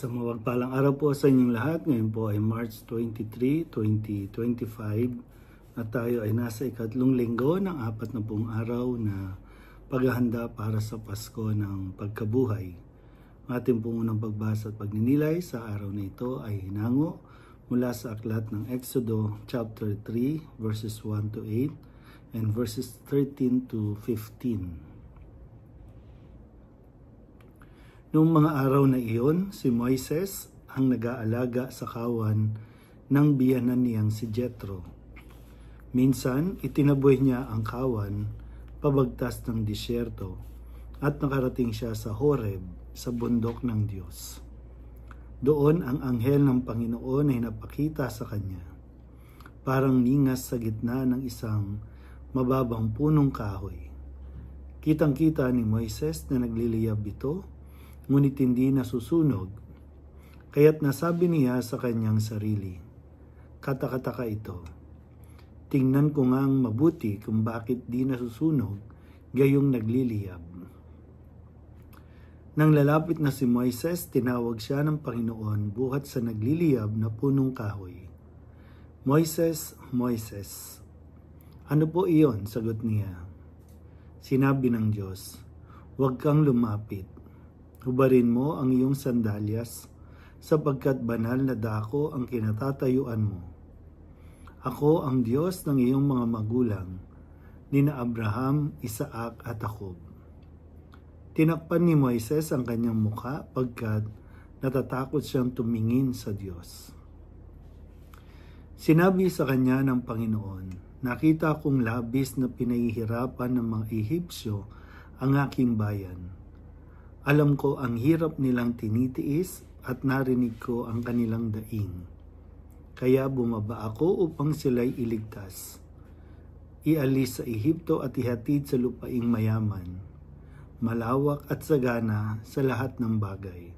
Sa mapagpalang araw po sa inyong lahat. Ngayon po ay March 23, 2025 at tayo ay nasa ikatlong linggo ng 40 araw na paghahanda para sa Pasko ng Pagkabuhay. Ang ating pong unang pagbasa at pagninilay sa araw na ito ay hinango mula sa aklat ng Exodo chapter 3 verses 1 to 8 and verses 13 to 15. Noong mga araw na iyon, si Moises ang nag-aalaga sa kawan ng biyanan niyang si Jethro. Minsan, itinaboy niya ang kawan pabagtas ng disyerto at nakarating siya sa Horeb, sa bundok ng Diyos. Doon ang anghel ng Panginoon ay napakita sa kanya, parang ningas sa gitna ng isang mababang punong kahoy. Kitang-kita ni Moises na nagliliyab ito, ngunit hindi nasusunog, kaya't nasabi niya sa kanyang sarili, katakataka ito. Tingnan ko ngang mabuti kung bakit di nasusunog, gayong nagliliyab. Nang lalapit na si Moises, tinawag siya ng Panginoon buhat sa nagliliyab na punong kahoy. Moises, Moises. Ano po iyon? Sagot niya. Sinabi ng Diyos, huwag kang lumapit. Hubarin mo ang iyong sandalyas, sapagkat banal na dako ang kinatatayuan mo. Ako ang Diyos ng iyong mga magulang, nina Abraham, Isaac at Jacob. Tinakpan ni Moises ang kanyang muka pagkat natatakot siyang tumingin sa Diyos. Sinabi sa kanya ng Panginoon, nakita kong labis na pinahihirapan ng mga Ehipsyo ang aking bayan. Alam ko ang hirap nilang tinitiis at narinig ko ang kanilang daing. Kaya bumaba ako upang sila'y iligtas. Ialis sa Ehipto at ihatid sa lupaing mayaman, malawak at sagana sa lahat ng bagay.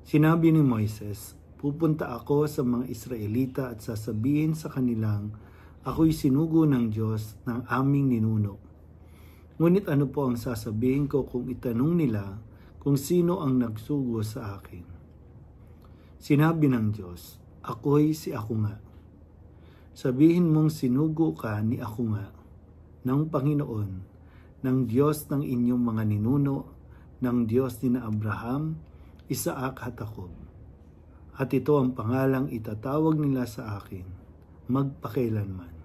Sinabi ni Moises, pupunta ako sa mga Israelita at sasabihin sa kanilang, ako'y sinugo ng Diyos ng aming ninuno. Ngunit ano po ang sasabihin ko kung itanong nila kung sino ang nagsugo sa akin? Sinabi ng Diyos, ako'y si ako nga. Sabihin mong sinugo ka ni ako nga, ng Panginoon, ng Diyos ng inyong mga ninuno, ng Diyos ni na Abraham, Isaac at Jacob. At ito ang pangalang itatawag nila sa akin, magpakailanman.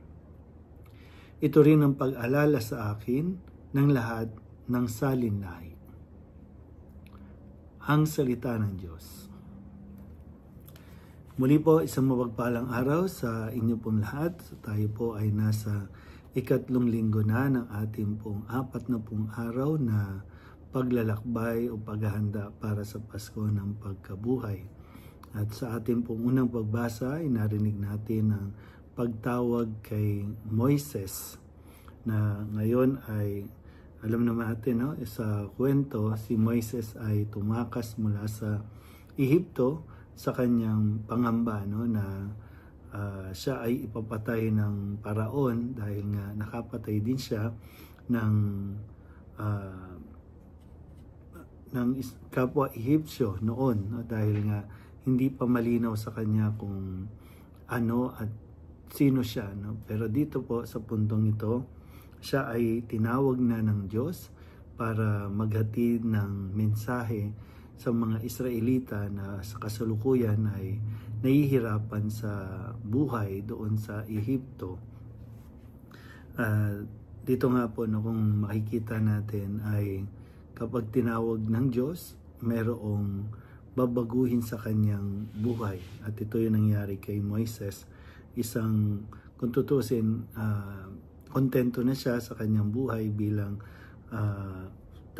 Ito rin ang pag-alala sa akin ng lahat ng salinlahi. Ang salita ng Diyos. Muli po, isang mapagpalang araw sa inyo pong lahat. Tayo po ay nasa ikatlong linggo na ng ating pong 40 araw na paglalakbay o paghahanda para sa Pasko ng Pagkabuhay. At sa ating pong unang pagbasa ay narinig natin ang pagtawag kay Moises na ngayon ay alam naman natin, no? Sa kwento, si Moises ay tumakas mula sa Ehipto sa kanyang pangamba, no? Na siya ay ipapatay ng paraon dahil nga nakapatay din siya ng kapwa Ehipsyo noon, no? Dahil nga hindi pa malinaw sa kanya kung ano at sino siya, no? Pero dito po sa puntong ito, siya ay tinawag na ng Diyos para maghatid ng mensahe sa mga Israelita na sa kasalukuyan ay nahihirapan sa buhay doon sa Ehipto. Dito nga po, no, kung makikita natin ay kapag tinawag ng Diyos, mayroong babaguhin sa kanyang buhay. At ito yung nangyari kay Moises. Kung tutusin, kontento na siya sa kanyang buhay bilang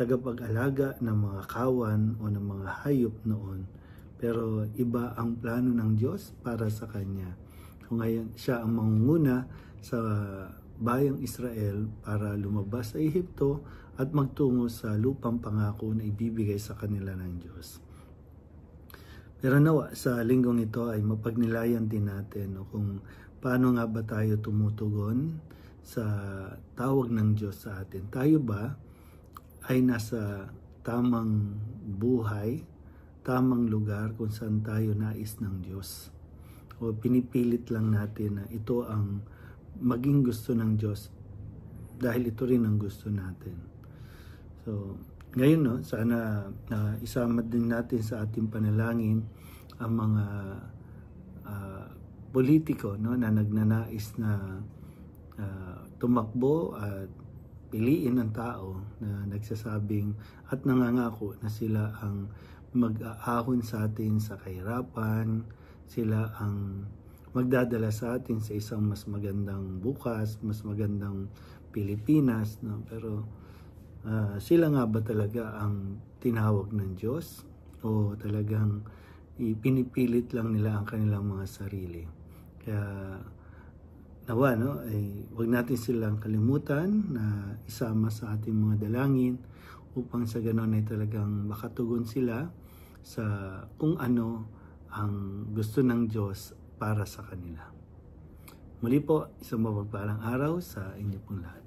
tagapag-alaga ng mga kawan o ng mga hayop noon. Pero iba ang plano ng Diyos para sa kanya. Kung ngayon siya ang mangunguna sa bayang Israel para lumabas sa Ehipto at magtungo sa lupang pangako na ibibigay sa kanila ng Diyos. Pero nawa sa linggong ito ay mapagnilayan din natin kung paano nga ba tayo tumutugon sa tawag ng Diyos sa atin. Tayo ba ay nasa tamang buhay tamang lugar kung saan tayo nais ng Diyos. O pinipilit lang natin na ito ang maging gusto ng Diyos dahil ito rin ang gusto natin. So, ngayon sana isama din natin sa ating panalangin ang mga politiko na nagnanais na tumakbo at piliin ng tao na nagsasabing at nangangako na sila ang mag-aahon sa atin sa kahirapan, sila ang magdadala sa atin sa isang mas magandang bukas, mas magandang Pilipinas, no? Pero sila nga ba talaga ang tinawag ng Diyos o talagang ipinipilit lang nila ang kanilang mga sarili? Kaya nawa, wag natin silang kalimutan na isama sa ating mga dalangin upang sa ganon ay talagang makatugon sila sa kung ano ang gusto ng Diyos para sa kanila. Muli po, isang mapagpalang araw sa inyo pong lahat.